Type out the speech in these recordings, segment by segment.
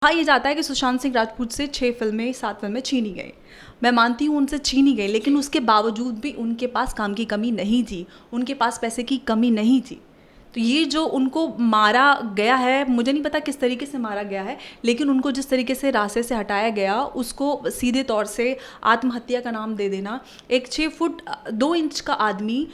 कहा ये जाता है कि सुशांत सिंह राजपूत से 6 फिल्में 7 फिल्में छीनी गई। मैं मानती हूँ उनसे छीनी गई, लेकिन उसके बावजूद भी उनके पास काम की कमी नहीं थी, उनके पास पैसे की कमी नहीं थी। तो ये जो उनको मारा गया है, मुझे नहीं पता किस तरीके से मारा गया है, लेकिन उनको जिस तरीके से रास्ते से हटाया गया उसको सीधे तौर से आत्महत्या का नाम दे देना। एक 6 फुट 2 इंच का आदमी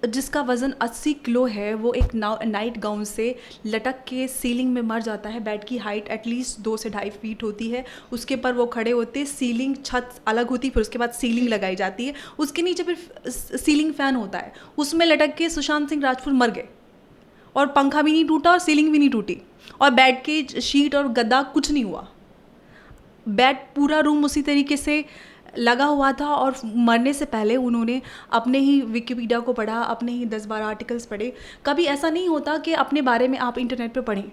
जिसका वज़न 80 किलो है, वो एक नाइट गाउन से लटक के सीलिंग में मर जाता है। बेड की हाइट एटलीस्ट 2 से 2.5 फीट होती है, उसके ऊपर वो खड़े होते, सीलिंग छत अलग होती, फिर उसके बाद सीलिंग लगाई जाती है, उसके नीचे फिर सीलिंग फ़ैन होता है, उसमें लटक के सुशांत सिंह राजपूत मर गए और पंखा भी नहीं टूटा और सीलिंग भी नहीं टूटी और बेड की शीट और गद्दा कुछ नहीं हुआ। बेड पूरा रूम उसी तरीके से लगा हुआ था और मरने से पहले उन्होंने अपने ही विकिपीडिया को पढ़ा, अपने ही 10-12 आर्टिकल्स पढ़े। कभी ऐसा नहीं होता कि अपने बारे में आप इंटरनेट पे पढ़ें।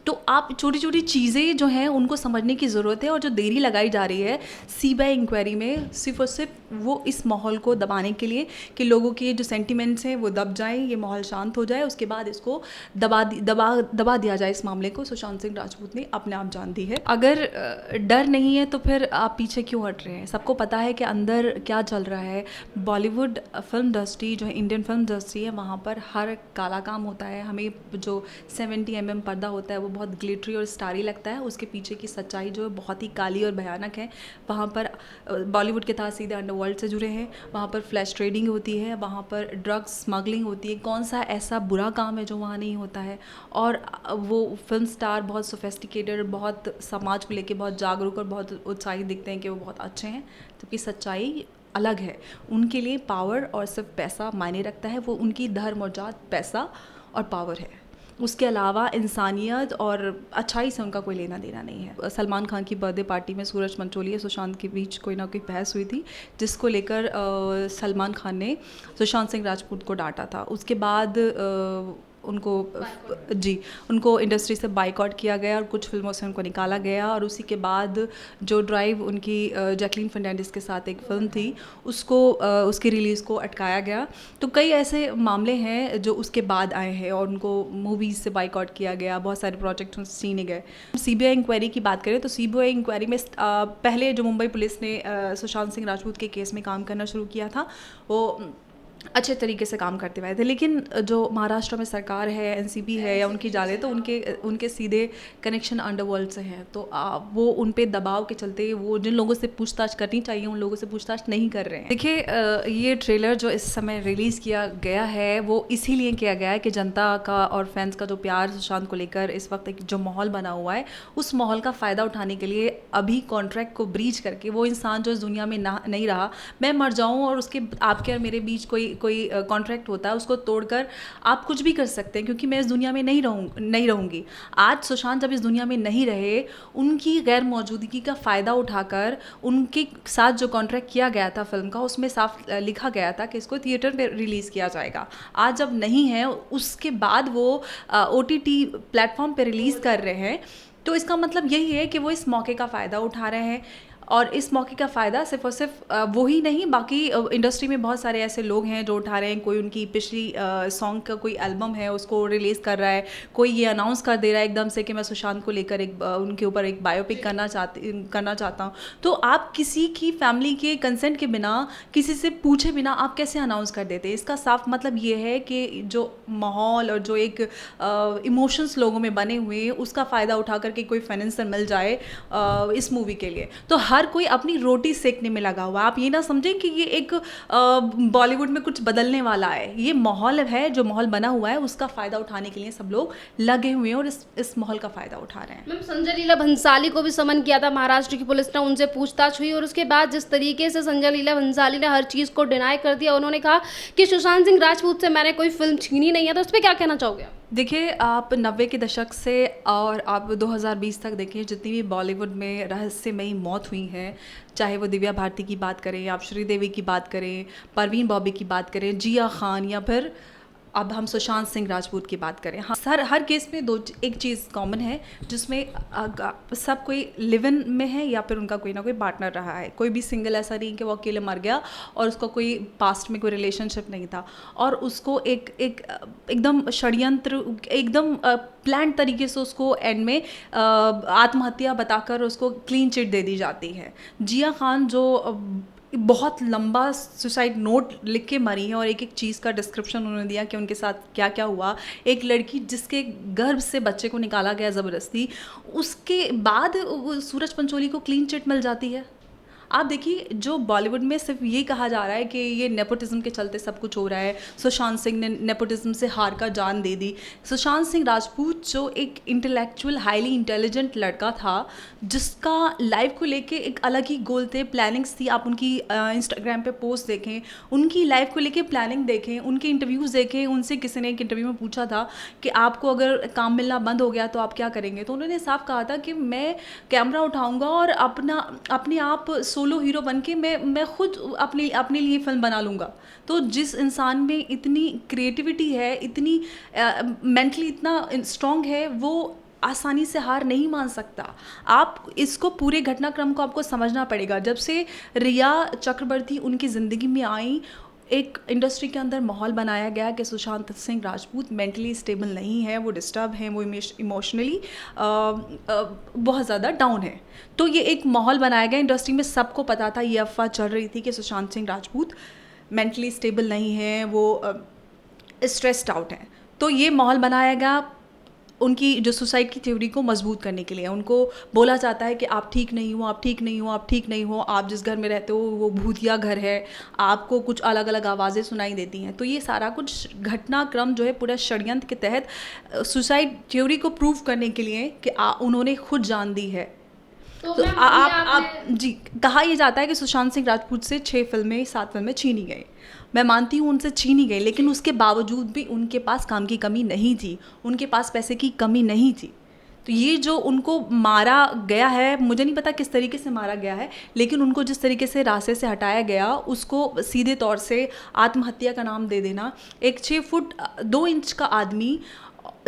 तो आप छोटी छोटी चीज़ें जो हैं उनको समझने की ज़रूरत है, और जो देरी लगाई जा रही है सीबीआई इंक्वायरी में, सिर्फ और सिर्फ वो इस माहौल को दबाने के लिए कि लोगों के जो सेंटिमेंट्स हैं वो दब जाएं, ये माहौल शांत हो जाए, उसके बाद इसको दबा दिया जाए। इस मामले को सुशांत सिंह राजपूत ने अपने आप जान दी है। अगर डर नहीं है तो फिर आप पीछे क्यों हट रहे हैं? सबको पता है कि अंदर क्या चल रहा है। बॉलीवुड फिल्म इंडस्ट्री जो है, इंडियन फिल्म इंडस्ट्री है, वहाँ पर हर काला काम होता है। हमें जो 70 mm पर्दा होता है वो बहुत ग्लिटरी और स्टारी लगता है, उसके पीछे की सच्चाई जो है बहुत ही काली और भयानक है। वहाँ पर बॉलीवुड के साथ सीधे अंडरवर्ल्ड से जुड़े हैं, वहाँ पर फ्लैश ट्रेडिंग होती है, वहाँ पर ड्रग्स स्मगलिंग होती है। कौन सा ऐसा बुरा काम है जो वहाँ नहीं होता है? और वो फिल्म स्टार बहुत सोफेस्टिकेटेड, बहुत समाज को लेके बहुत जागरूक और बहुत उत्साहित दिखते हैं कि वो बहुत अच्छे हैं, जबकि सच्चाई अलग है। उनके लिए पावर और सिर्फ पैसा मायने रखता है। वो उनकी धर्म और जात पैसा और पावर है, उसके अलावा इंसानियत और अच्छाई से उनका कोई लेना देना नहीं है। सलमान खान की बर्थडे पार्टी में सूरज पंचोली और सुशांत के बीच कोई ना कोई बहस हुई थी, जिसको लेकर सलमान खान ने सुशांत सिंह राजपूत को डांटा था। उसके बाद उनको इंडस्ट्री से बाइकआउट किया गया और कुछ फिल्मों से उनको निकाला गया। और उसी के बाद जो ड्राइव उनकी जैकलीन फर्नांडिस के साथ एक फ़िल्म थी, उसकी रिलीज़ को अटकाया गया। तो कई ऐसे मामले हैं जो उसके बाद आए हैं और उनको मूवीज़ से बाइकआउट किया गया, बहुत सारे प्रोजेक्ट छीने गए। सीबीआई इंक्वायरी की बात करें तो सीबीआई इंक्वायरी में पहले जो मुंबई पुलिस ने सुशांत सिंह राजपूत के केस में काम करना शुरू किया था, वो अच्छे तरीके से काम करते हुए थे। लेकिन जो महाराष्ट्र में सरकार है, एनसीबी है या उनकी जाले, तो उनके सीधे कनेक्शन अंडरवर्ल्ड से हैं। तो वो उन पे दबाव के चलते वो जिन लोगों से पूछताछ करनी चाहिए उन लोगों से पूछताछ नहीं कर रहे हैं। देखिए, ये ट्रेलर जो इस समय रिलीज़ किया गया है वो इसीलिए किया गया है कि जनता का और फैंस का जो प्यार सुशांत को लेकर इस वक्त एक जो माहौल बना हुआ है, उस माहौल का फ़ायदा उठाने के लिए अभी कॉन्ट्रैक्ट को ब्रीच करके वो इंसान जो इस दुनिया में नहीं रहा, मैं मर जाऊँ और उसके आपके और मेरे बीच कोई कॉन्ट्रैक्ट होता है, उसको तोड़कर आप कुछ भी कर सकते हैं, क्योंकि मैं इस दुनिया में नहीं रहूँगी। आज सुशांत जब इस दुनिया में नहीं रहे, उनकी गैर मौजूदगी का फ़ायदा उठाकर उनके साथ जो कॉन्ट्रैक्ट किया गया था फिल्म का, उसमें साफ लिखा गया था कि इसको थिएटर पे रिलीज़ किया जाएगा। आज जब नहीं है, उसके बाद वो OTT प्लेटफॉर्म पे रिलीज़ कर रहे हैं, तो इसका मतलब यही है कि वो इस मौके का फ़ायदा उठा रहे हैं। और इस मौके का फ़ायदा सिर्फ और सिर्फ वो ही नहीं, बाकी इंडस्ट्री में बहुत सारे ऐसे लोग हैं जो उठा रहे हैं। कोई उनकी पिछली सॉन्ग का कोई एल्बम है उसको रिलीज़ कर रहा है, कोई ये अनाउंस कर दे रहा है एकदम से कि मैं सुशांत को लेकर उनके ऊपर एक बायोपिक करना चाहता हूँ। तो आप किसी की फैमिली के कंसेंट के बिना, किसी से पूछे बिना आप कैसे अनाउंस कर देते हैं? इसका साफ मतलब ये है कि जो माहौल और जो एक इमोशंस लोगों में बने हुए हैं, उसका फ़ायदा उठा करके कोई फाइनेंसर मिल जाए इस मूवी के लिए, तो हर कोई अपनी रोटी सेकने में लगा हुआ। आप ये ना समझें कि ये एक बॉलीवुड में कुछ बदलने वाला है। ये माहौल है, जो माहौल बना हुआ है उसका फ़ायदा उठाने के लिए सब लोग लगे हुए हैं और इस माहौल का फ़ायदा उठा रहे हैं। मैम, संजय लीला भंसाली को भी समन किया था महाराष्ट्र की पुलिस ने, उनसे पूछताछ हुई और उसके बाद जिस तरीके से संजय लीला भंसाली ने हर चीज़ को डिनाई कर दिया, उन्होंने कहा कि सुशांत सिंह राजपूत से मैंने कोई फिल्म छीनी नहीं है। तो उस पर क्या कहना चाहोगे? देखिए, आप 90 के दशक से और आप 2020 तक देखें, जितनी भी बॉलीवुड में रहस्यमयी मौत हुई हैं, चाहे वो दिव्या भारती की बात करें, आप श्रीदेवी की बात करें, परवीन बॉबी की बात करें, जिया खान, या फिर अब हम सुशांत सिंह राजपूत की बात करें, हाँ, हर केस में एक चीज़ कॉमन है जिसमें सब कोई लिव इन में है या फिर उनका कोई ना कोई पार्टनर रहा है। कोई भी सिंगल ऐसा नहीं कि वो अकेले मर गया और उसका कोई पास्ट में कोई रिलेशनशिप नहीं था और उसको एकदम षड्यंत्र, एकदम प्लान तरीके से उसको एंड में आत्महत्या बताकर उसको क्लीन चिट दे दी जाती है। जिया खान जो बहुत लंबा सुसाइड नोट लिख के मरी है और एक एक चीज़ का डिस्क्रिप्शन उन्होंने दिया कि उनके साथ क्या क्या हुआ। एक लड़की जिसके गर्भ से बच्चे को निकाला गया ज़बरदस्ती, उसके बाद सूरज पंचोली को क्लीन चिट मिल जाती है। आप देखिए, जो बॉलीवुड में सिर्फ ये कहा जा रहा है कि ये नेपोटिज्म के चलते सब कुछ हो रहा है, सुशांत सिंह ने नेपोटिज्म से हार का जान दे दी। सुशांत सिंह राजपूत जो एक इंटेलेक्चुअल, हाईली इंटेलिजेंट लड़का था, जिसका लाइफ को लेके एक अलग ही गोल थे, प्लानिंग्स थी। आप उनकी इंस्टाग्राम पे पोस्ट देखें, उनकी लाइफ को लेके प्लानिंग देखें, उनके इंटरव्यूज़ देखें। उनसे किसी ने एक इंटरव्यू में पूछा था कि आपको अगर काम मिलना बंद हो गया तो आप क्या करेंगे, तो उन्होंने साफ कहा था कि मैं कैमरा उठाऊँगा और अपने आप सोलो हीरो बन के मैं खुद अपने लिए फिल्म बना लूँगा। तो जिस इंसान में इतनी क्रिएटिविटी है, इतनी मेंटली इतना स्ट्रॉन्ग है, वो आसानी से हार नहीं मान सकता। आप इसको पूरे घटनाक्रम को आपको समझना पड़ेगा। जब से रिया चक्रवर्ती उनकी ज़िंदगी में आई, एक इंडस्ट्री के अंदर माहौल बनाया गया कि सुशांत सिंह राजपूत मेंटली स्टेबल नहीं है, वो डिस्टर्ब हैं, वो इमोशनली बहुत ज़्यादा डाउन है। तो ये एक माहौल बनाया गया, इंडस्ट्री में सबको पता था, ये अफवाह चल रही थी कि सुशांत सिंह राजपूत मेंटली स्टेबल नहीं है, वो स्ट्रेस्ड आउट हैं। तो ये माहौल बनाया गया उनकी जो सुसाइड की थ्योरी को मजबूत करने के लिए। उनको बोला जाता है कि आप ठीक नहीं हो, आप ठीक नहीं हो, आप ठीक नहीं हो, आप जिस घर में रहते हो वो भूतिया घर है, आपको कुछ अलग अलग आवाज़ें सुनाई देती हैं। तो ये सारा कुछ घटनाक्रम जो है पूरा षड्यंत्र के तहत सुसाइड थ्योरी को प्रूव करने के लिए कि उन्होंने खुद जान दी है। तो आप जी, कहा यह जाता है कि सुशांत सिंह राजपूत से 7 फिल्में छीनी गई। मैं मानती हूँ उनसे छीनी गई, लेकिन उसके बावजूद भी उनके पास काम की कमी नहीं थी, उनके पास पैसे की कमी नहीं थी। तो ये जो उनको मारा गया है, मुझे नहीं पता किस तरीके से मारा गया है, लेकिन उनको जिस तरीके से रास्ते से हटाया गया, उसको सीधे तौर से आत्महत्या का नाम दे देना। एक 6 फुट 2 इंच का आदमी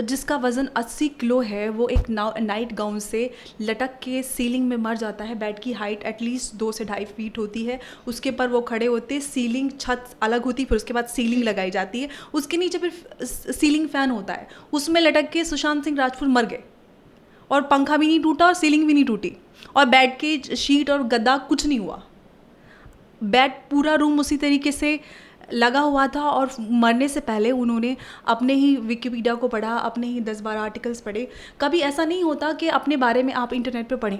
जिसका वज़न 80 किलो है, वो एक नाइट गाउन से लटक के सीलिंग में मर जाता है। बेड की हाइट एटलीस्ट 2 से 2.5 फीट होती है, उसके पर वो खड़े होते, सीलिंग छत अलग होती, फिर उसके बाद सीलिंग लगाई जाती है, उसके नीचे फिर सीलिंग फ़ैन होता है, उसमें लटक के सुशांत सिंह राजपूत मर गए और पंखा भी नहीं टूटा और सीलिंग भी नहीं टूटी और बेड के शीट और गद्दा कुछ नहीं हुआ। बेड पूरा रूम उसी तरीके से लगा हुआ था और मरने से पहले उन्होंने अपने ही विकिपीडिया को पढ़ा, अपने ही 10-12 आर्टिकल्स पढ़े। कभी ऐसा नहीं होता कि अपने बारे में आप इंटरनेट पे पढ़ें।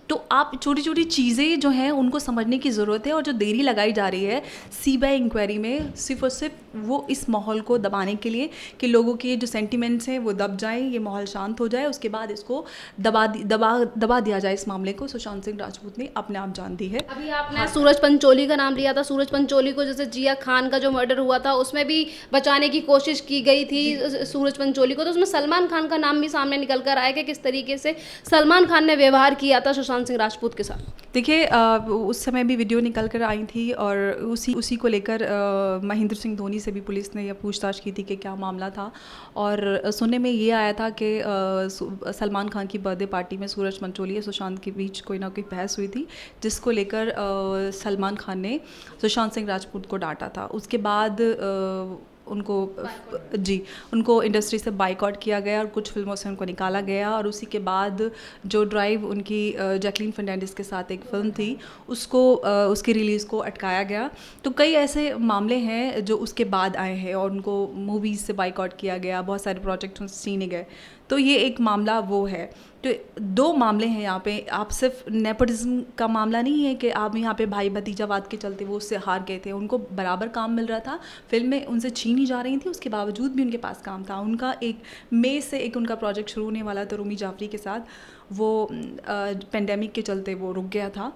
तो आप छोटी छोटी चीज़ें जो हैं उनको समझने की ज़रूरत है। और जो देरी लगाई जा रही है सीबीआई इंक्वायरी में, सिर्फ और सिर्फ वो इस माहौल को दबाने के लिए कि लोगों के जो सेंटिमेंट्स हैं वो दब जाएं, ये माहौल शांत हो जाए, उसके बाद इसको दबा दिया जाए। इस मामले को सुशांत सिंह राजपूत ने अपने आप जान दी है। अभी आपने सूरज पंचोली का नाम लिया था। सूरज पंचोली को जैसे जिया खान का जो मर्डर हुआ था उसमें भी बचाने की कोशिश की गई थी सूरज पंचोली को, तो उसमें सलमान खान का नाम भी सामने निकल कर आया कि किस तरीके से सलमान खान ने व्यवहार किया था सुशांत सिंह राजपूत के साथ। देखिए, उस समय भी वीडियो निकल कर आई थी और उसी को लेकर महेंद्र सिंह धोनी से भी पुलिस ने यह पूछताछ की थी कि क्या मामला था। और सुनने में ये आया था कि सलमान खान की बर्थडे पार्टी में सूरज पंचोली और सुशांत के बीच कोई ना कोई बहस हुई थी, जिसको लेकर सलमान खान ने सुशांत सिंह राजपूत को डांटा था। उसके बाद उनको इंडस्ट्री से बाइकआउट किया गया और कुछ फिल्मों से उनको निकाला गया। और उसी के बाद जो ड्राइव उनकी जैकलीन फर्नांडिस के साथ एक फ़िल्म थी उसकी रिलीज़ को अटकाया गया। तो कई ऐसे मामले हैं जो उसके बाद आए हैं और उनको मूवीज़ से बाइकआउट किया गया, बहुत सारे प्रोजेक्ट छीने गए। तो ये एक मामला वो है। तो 2 मामले हैं यहाँ पे। आप सिर्फ नेपोटिज्म का मामला नहीं है कि आप यहाँ पे भाई भतीजावाद के चलते वो उससे हार गए थे। उनको बराबर काम मिल रहा था, फिल्में उनसे छीनी जा रही थी, उसके बावजूद भी उनके पास काम था। उनका एक मई से उनका प्रोजेक्ट शुरू होने वाला था रूमी जाफरी के साथ, वो पेंडेमिक के चलते वो रुक गया था।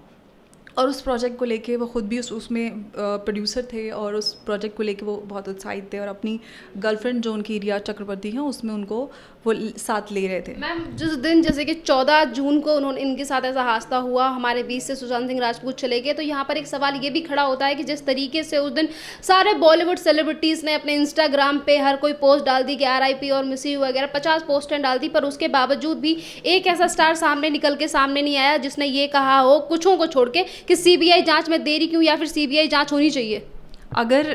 और उस प्रोजेक्ट को लेके वो खुद भी उसमें प्रोड्यूसर थे और उस प्रोजेक्ट को लेके वो बहुत उत्साहित थे और अपनी गर्लफ्रेंड जो उनकी रिया चक्रवर्ती हैं उसमें उनको वो साथ ले रहे थे। मैम जिस दिन जैसे कि 14 जून को उन्होंने इनके साथ ऐसा हादसा हुआ, हमारे बीच से सुशांत सिंह राजपूत चले गए, तो यहाँ पर एक सवाल ये भी खड़ा होता है कि जिस तरीके से उस दिन सारे बॉलीवुड सेलिब्रिटीज़ ने अपने इंस्टाग्राम पे हर कोई पोस्ट डाल दी कि RIP और मिस यू वगैरह 50 पोस्टें डाल दी, पर उसके बावजूद भी एक ऐसा स्टार सामने निकल के सामने नहीं आया जिसने ये कहा हो कुछों को छोड़ के कि CBI जांच में देरी क्यों या फिर CBI जांच होनी चाहिए। अगर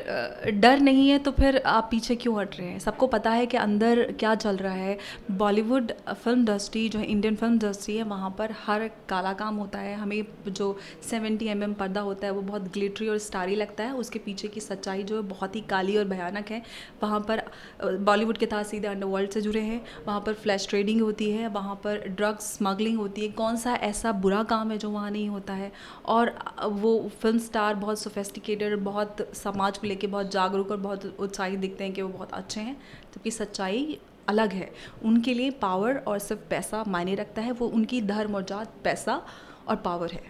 डर नहीं है तो फिर आप पीछे क्यों हट रहे हैं? सबको पता है कि अंदर क्या चल रहा है। बॉलीवुड फिल्म इंडस्ट्री जो है, इंडियन फिल्म इंडस्ट्री है, वहाँ पर हर काला काम होता है। हमें जो 70 mm पर्दा होता है वो बहुत ग्लिटरी और स्टारी लगता है, उसके पीछे की सच्चाई जो है बहुत ही काली और भयानक है। वहाँ पर बॉलीवुड के साथ सीधे अंडरवर्ल्ड से जुड़े हैं, वहाँ पर फ्लैश ट्रेडिंग होती है, वहाँ पर ड्रग्स स्मगलिंग होती है। कौन सा ऐसा बुरा काम है जो वहाँ नहीं होता है? और वो फिल्म स्टार बहुत सोफिस्टिकेटेड, बहुत समाज को लेके बहुत जागरूक और बहुत उत्साहित दिखते हैं कि वो बहुत अच्छे हैं, जबकि सच्चाई अलग है। उनके लिए पावर और सिर्फ पैसा मायने रखता है। वो उनकी धर्म और जात पैसा और पावर है,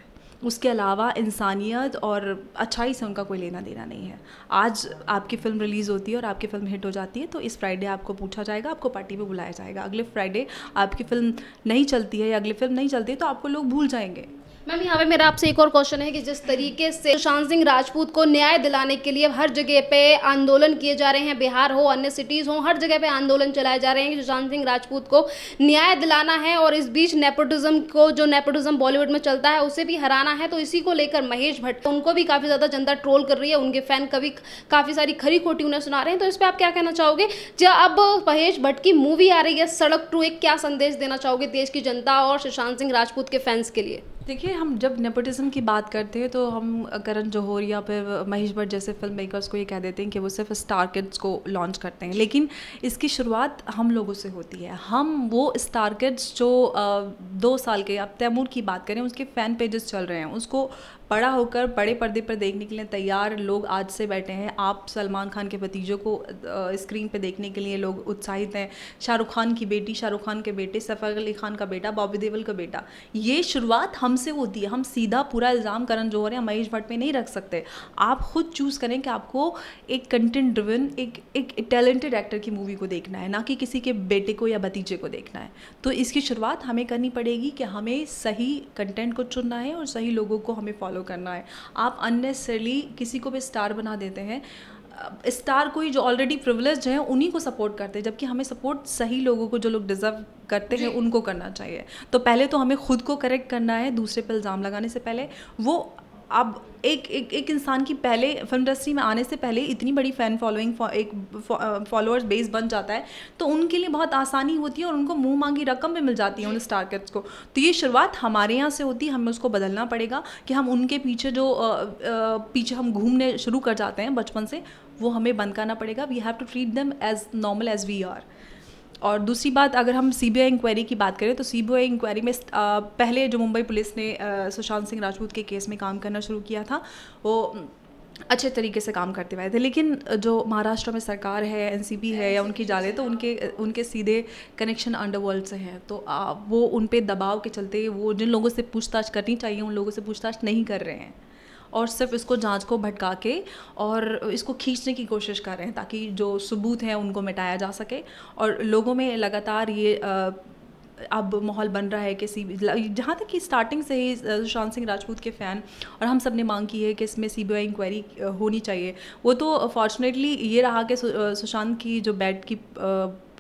उसके अलावा इंसानियत और अच्छाई से उनका कोई लेना देना नहीं है। आज आपकी फ़िल्म रिलीज़ होती है और आपकी फ़िल्म हिट हो जाती है तो इस फ्राइडे आपको पूछा जाएगा, आपको पार्टी में बुलाया जाएगा। अगले फ्राइडे आपकी फ़िल्म नहीं चलती है या अगली फ़िल्म नहीं चलती है तो आपको लोग भूल जाएंगे। मैम यहाँ पे मेरा आपसे एक और क्वेश्चन है कि जिस तरीके से सुशांत सिंह राजपूत को न्याय दिलाने के लिए हर जगह पे आंदोलन किए जा रहे हैं, बिहार हो अन्य सिटीज़ हो, हर जगह पे आंदोलन चलाए जा रहे हैं कि सुशांत सिंह राजपूत को न्याय दिलाना है, और इस बीच नेपोटिज्म को, जो नेपोटिज्म बॉलीवुड में चलता है, उसे भी हराना है। तो इसी को लेकर महेश भट्ट, उनको भी काफ़ी ज़्यादा जनता ट्रोल कर रही है, उनके फैन कभी काफ़ी सारी खरी खोटी उन्हें सुना रहे हैं। तो इस पर आप क्या कहना चाहोगे? जब अब महेश भट्ट की मूवी आ रही है सड़क 2, एक क्या संदेश देना चाहोगे देश की जनता और सुशांत सिंह राजपूत के फैंस के लिए? देखिए, हम जब नेपोटिज्म की बात करते हैं तो हम करण जौहर या फिर महेश भट्ट जैसे फिल्म मेकर्स को ये कह देते हैं कि वो सिर्फ स्टार किड्स को लॉन्च करते हैं, लेकिन इसकी शुरुआत हम लोगों से होती है। हम वो स्टार किड्स जो 2 साल के, आप तैमूर की बात करें, उसके फ़ैन पेजेस चल रहे हैं, उसको बड़ा होकर बड़े पर्दे पर देखने के लिए तैयार लोग आज से बैठे हैं। आप सलमान खान के भतीजों को स्क्रीन पे देखने के लिए लोग उत्साहित हैं। शाहरुख खान की बेटी, शाहरुख खान के बेटे, सैफ अली खान का बेटा, बॉबी देओल का बेटा, ये शुरुआत हमसे होती है। हम सीधा पूरा इल्ज़ाम करण जौहर या महेश भट्ट पे नहीं रख सकते। आप खुद चूज़ करें कि आपको एक कंटेंट ड्रिवन, एक टैलेंटेड एक्टर की मूवी को देखना है, ना कि किसी के बेटे को या भतीजे को देखना है। तो इसकी शुरुआत हमें करनी पड़ेगी कि हमें सही कंटेंट को चुनना है और सही लोगों को हमें फॉलो करना है। आप अननेसेसरली किसी को भी स्टार बना देते हैं। स्टार कोई जो ऑलरेडी प्रिविलेज्ड हैं उन्हीं को सपोर्ट करते हैं, जबकि हमें सपोर्ट सही लोगों को, जो लोग डिज़र्व करते हैं, उनको करना चाहिए। तो पहले तो हमें खुद को करेक्ट करना है, दूसरे पे इल्ज़ाम लगाने से पहले। वो अब एक इंसान की पहले फिल्म इंडस्ट्री में आने से पहले इतनी बड़ी फ़ैन फॉलोइंग, एक फॉलोअर्स बेस बन जाता है तो उनके लिए बहुत आसानी होती है और उनको मुंह मांगी रकम भी मिल जाती है उन स्टार किड्स को। तो ये शुरुआत हमारे यहाँ से होती है, हमें उसको बदलना पड़ेगा कि हम उनके पीछे जो पीछे हम घूमने शुरू कर जाते हैं बचपन से, वो हमें बंद करना पड़ेगा। We have to treat them as normal as we are. और दूसरी बात, अगर हम CBI इंक्वायरी की बात करें तो CBI इंक्वायरी में पहले जो मुंबई पुलिस ने सुशांत सिंह राजपूत के केस में काम करना शुरू किया था, वो अच्छे तरीके से काम करते हुए थे। लेकिन जो महाराष्ट्र में सरकार है, NCB है या उनकी जाले, तो उनके सीधे कनेक्शन अंडरवर्ल्ड से हैं। तो वो उन पे दबाव के चलते वो जिन लोगों से पूछताछ करनी चाहिए उन लोगों से पूछताछ नहीं कर रहे हैं और सिर्फ इसको जांच को भटका के और इसको खींचने की कोशिश कर रहे हैं ताकि जो सबूत हैं उनको मिटाया जा सके। और लोगों में लगातार ये अब माहौल बन रहा है कि जहाँ तक कि स्टार्टिंग से ही सुशांत सिंह राजपूत के फ़ैन और हम सब ने मांग की है कि इसमें CBI इंक्वायरी होनी चाहिए। वो तो फॉर्चुनेटली ये रहा कि सुशांत की जो बेड की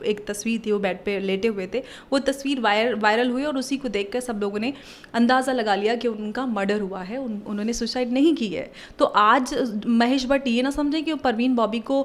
एक तस्वीर थी, वो बेड पे लेटे हुए थे, वो तस्वीर वायरल हुई और उसी को देखकर सब लोगों ने अंदाज़ा लगा लिया कि उनका मर्डर हुआ है, उन्होंने सुसाइड नहीं की है। तो आज महेश भट्ट ये ना समझें कि वो परवीन बॉबी को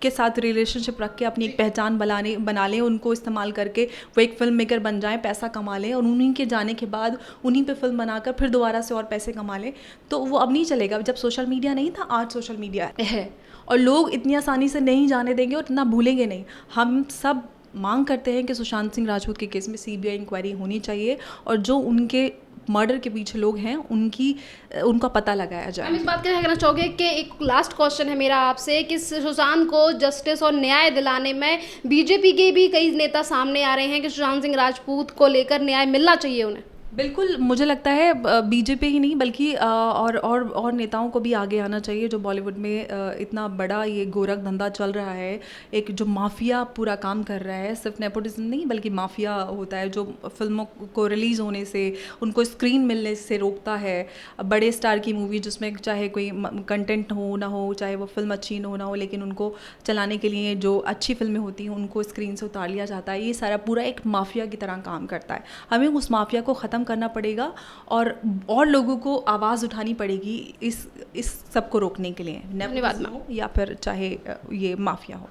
के साथ रिलेशनशिप रख के अपनी एक पहचान बना लें, उनको इस्तेमाल करके वो एक फ़िल्म मेकर बन जाएं, पैसा कमा लें और उन्हीं के जाने के बाद उन्हीं पे फिल्म बनाकर फिर दोबारा से और पैसे कमा लें। तो वो अब नहीं चलेगा। जब सोशल मीडिया नहीं था, आज सोशल मीडिया है और लोग इतनी आसानी से नहीं जाने देंगे और इतना भूलेंगे नहीं। हम सब मांग करते हैं कि सुशांत सिंह राजपूत के केस में CBI इंक्वायरी होनी चाहिए और जो उनके मर्डर के पीछे लोग हैं उनका पता लगाया जाए। हम इस बात का कहना चाहोगे कि एक लास्ट क्वेश्चन है मेरा आपसे कि सुशांत को जस्टिस और न्याय दिलाने में BJP के भी कई नेता सामने आ रहे हैं कि सुशांत सिंह राजपूत को लेकर न्याय मिलना चाहिए उन्हें। बिल्कुल, मुझे लगता है बीजेपी ही नहीं बल्कि और नेताओं को भी आगे आना चाहिए जो बॉलीवुड में इतना बड़ा ये गोरख धंधा चल रहा है, एक जो माफिया पूरा काम कर रहा है, सिर्फ नेपोटिज्म नहीं बल्कि माफिया होता है जो फिल्मों को रिलीज़ होने से, उनको स्क्रीन मिलने से रोकता है। बड़े स्टार की मूवी जिसमें चाहे कोई कंटेंट हो ना हो, चाहे वो फिल्म अच्छी ना हो, लेकिन उनको चलाने के लिए जो अच्छी फिल्में होती हैं उनको स्क्रीन से उतार लिया जाता है। ये सारा पूरा एक माफिया की तरह काम करता है। हमें उस माफिया को ख़त्म करना पड़ेगा और लोगों को आवाज़ उठानी पड़ेगी इस सब को रोकने के लिए, नेपोटिज्म हो या फिर चाहे ये माफिया हो।